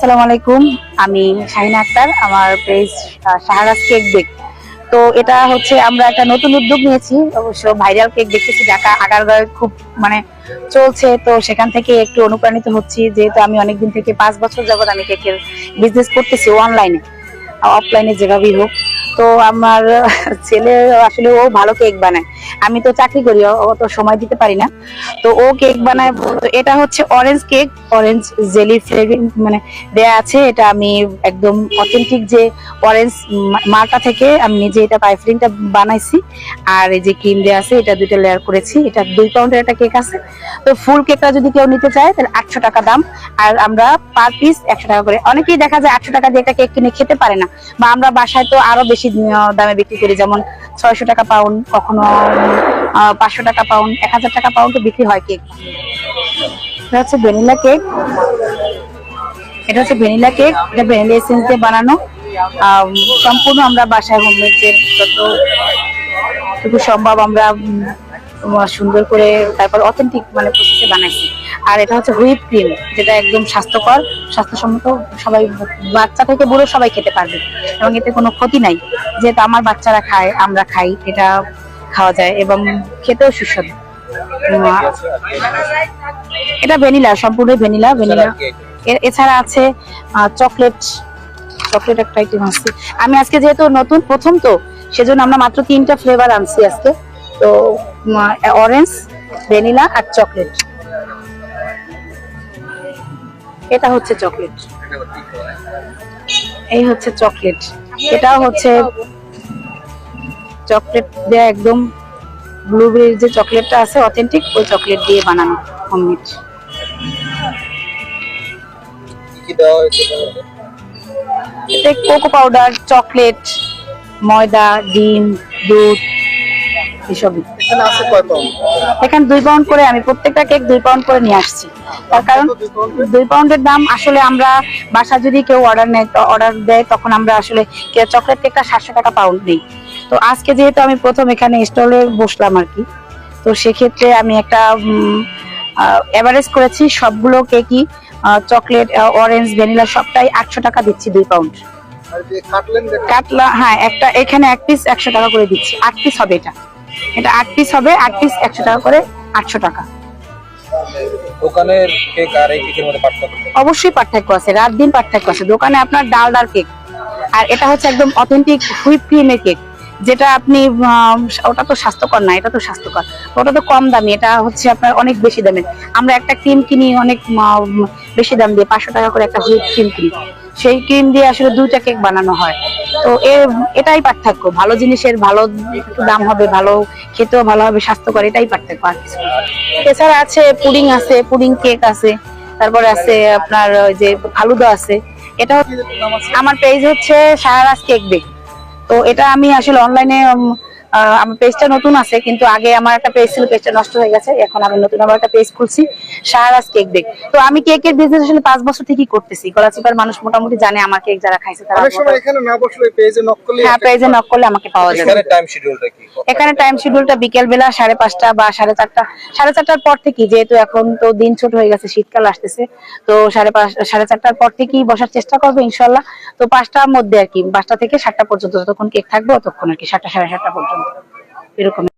আসসালামু আলাইকুম। আমি শাহিনা আক্তার, আমার পেজ শাহরাজ কেক বেক। তো এটা হচ্ছে আমরা একটা নতুন উদ্যোগ নিয়েছি, অবশ্য ভাইরাল কেক দেখতেছি ঢাকা আগারগাঁওয়ে খুব মানে চলছে। তো সেখান থেকে একটু অনুপ্রাণিত হচ্ছি, যেহেতু আমি অনেকদিন থেকে 5 বছর যাবত আমি কেকের বিজনেস করতেছি অনলাইনে অফলাইনে যেভাবেই হোক। তো আমার ছেলে আসলে ও ভালো কেক বানায়, আমি তো চাকরি করি, অত সময় দিতে পারি না। তো ও কেক বানায়। তো এটা হচ্ছে orange cake, orange jelly flavouring মানে দেয়া আছে। এটা আমি একদম অথেন্টিক যে অরেঞ্জ মালটা থেকে আমি নিজে এটা পাইফ্রিংটা বানাইছি। আর এই যে ক্রিম দেওয়া আছে, এটা 2টা লেয়ার করেছি। এটা 2 পাউন্ডের একটা কেক আছে। তো ফুল কেকটা যদি কেউ নিতে চায় তাহলে 800 টাকা দাম, আর আমরা পার পিস 100 টাকা করে। অনেকেই দেখা যায় 800 টাকা দিয়ে একটা কেক কিনে খেতে পারে না, বা আমরা বাসায় তো আরো বেশি দামে বিক্রি করি, যেমন 600 টাকা পাউন্ড, কখনো 500 টাকা পাউন্ড, 1000 টাকা পাউন্ড বিক্রি হয় কেক। এটা হচ্ছে ভ্যানিলা কেক, এটা হচ্ছে ভ্যানিলা কেক, এটা ভ্যানিলা এসেন্স দিয়ে বানানো। সম্পূর্ণ আমরা বাসায় হোমমেড যে যতটুকু সম্ভব আমরা সুন্দর করে তারপর অথেন্টিক মানে প্রসেসে বানাইছি। আর এটা হচ্ছে হুইপ ক্রিম, যেটা একদম স্বাস্থ্যকর, স্বাস্থ্যসম্মত, সবাই বাচ্চা থেকে বুড়ো সবাই খেতে পারবে এবং এতে কোনো ক্ষতি নাই। যেহেতু আমার বাচ্চারা খায়, আমরা খাই, এটা খাওয়া যায় এবং খেতেও সুস্বাদু। এটা ভ্যানিলা, সম্পূর্ণ ভ্যানিলা। ভ্যানিলা এছাড়া আছে চকলেট, চকলেট একটা আইটেম আছে। আমি আজকে যেহেতু নতুন প্রথম, তো সেজন্য আমরা মাত্র 3টা ফ্লেভার আনছি আজকে। তো অরেঞ্জ, ভ্যানিলা আর চকলেট। এটা হচ্ছে চকলেট, এই হচ্ছে চকলেট। এটাও হচ্ছে চকলেট দেয়া, একদম ব্লুবেরির যে চকলেটটা আছে অথেন্টিক, ওই চকলেট দিয়ে বানানো হোমমেড। এতে কোকো পাউডার, চকলেট, ময়দা, ডিম, দুধ এসবই। এখানে 2 পাউন্ড করে, আমি প্রত্যেকটা কেক 2 পাউন্ড করে নিয়ে আসছি। তার কারণ 2 পাউন্ডের দাম আসলে আমরা বাসা যদি কেউ অর্ডার দেয়, তখন আমরা আসলে চকলেট কেকটা 700 টাকা পাউন্ড দিই। তো আজকে যেহেতু আমি প্রথম এখানে স্টলে বসলাম আর কি, তো সেক্ষেত্রে আমি একটা এভারেজ করেছি সবগুলো কেকই, চকলেট, অরেঞ্জ, ভ্যানিলা সবটাই 800 টাকা দিচ্ছি 2 পাউন্ড। কাটলা, হ্যাঁ, একটা এখানে 1 পিস 100 টাকা করে দিচ্ছি। 8 পিস হবে, এটা 8 পিস হবে, 8 পিস 100 টাকা করে, 800 টাকা। দোকানের কেক আর এই কেকের মধ্যে পার্থক্য? অবশ্যই পার্থক্য আছে, রাত দিন পার্থক্য আছে। দোকানে আপনার ডালদার কেক, আর এটা হচ্ছে একদম অথেন্টিক হুইপ ক্রিমের কেক, যেটা আপনি ওটা তো স্বাস্থ্যকর না, এটা তো স্বাস্থ্যকর। ওটা তো কম দামি, এটা হচ্ছে আপনার অনেক বেশি দামের। আমরা একটা ক্রিম কিনি অনেক বেশি দাম দিয়ে, 500 টাকা করে একটা হুইপ ক্রিম কিনি। সেই ক্রিম দিয়ে আসলে 2টা কেক বানানো হয়। তো এটাই পার্থক্য, ভালো জিনিসের ভালো দাম হবে, ভালো খেতেও ভালো হবে, স্বাস্থ্যকর, এটাই পার্থক্য, আর কিছু। এছাড়া আছে পুডিং, আছে পুডিং কেক আছে, তারপরে আছে আপনার ওই যে ফালুদা আছে। এটা আমার পেজ হচ্ছে শাহরাজ কেক বেক। তো এটা আমি আসলে অনলাইনে, আমার পেজটা নতুন আছে, কিন্তু আগে আমার একটা পেজ ছিল, পেজটা নষ্ট হয়ে গেছে। এখন আমি নতুন আবার একটা পেজ খুলছি, শাহরাজ কেক বেক। তো আমি কেকের বিজনেস আসলে 5 বছর থেকেই করতেছি। গলাচিপার মানুষ মোটামুটি জানে আমার কেক, যারা খাইছে তারা। অনেক সময় এখানে না বসলে পেজে নক করলে, হ্যাঁ, পেজে নক করলে আমাকে পাওয়া যাবে। এখানে টাইম শিডিউলটা কি? এখানে টাইম শিডিউলটা বিকেল বেলা 5:30 বা 4:30, 4:30টার পর থেকে, যেহেতু এখন তো দিন ছোট হয়ে গেছে, শীতকাল আসতেছে, তো 5:30, 4:30টার পর থেকেই বসার চেষ্টা করবো ইনশাল্লাহ। তো 5টার মধ্যে আর কি, 5টা থেকে 7টা পর্যন্ত, যতক্ষণ কেক থাকবে ততক্ষণ আর কি, 7টা, 7:30 পর্যন্ত এরকম।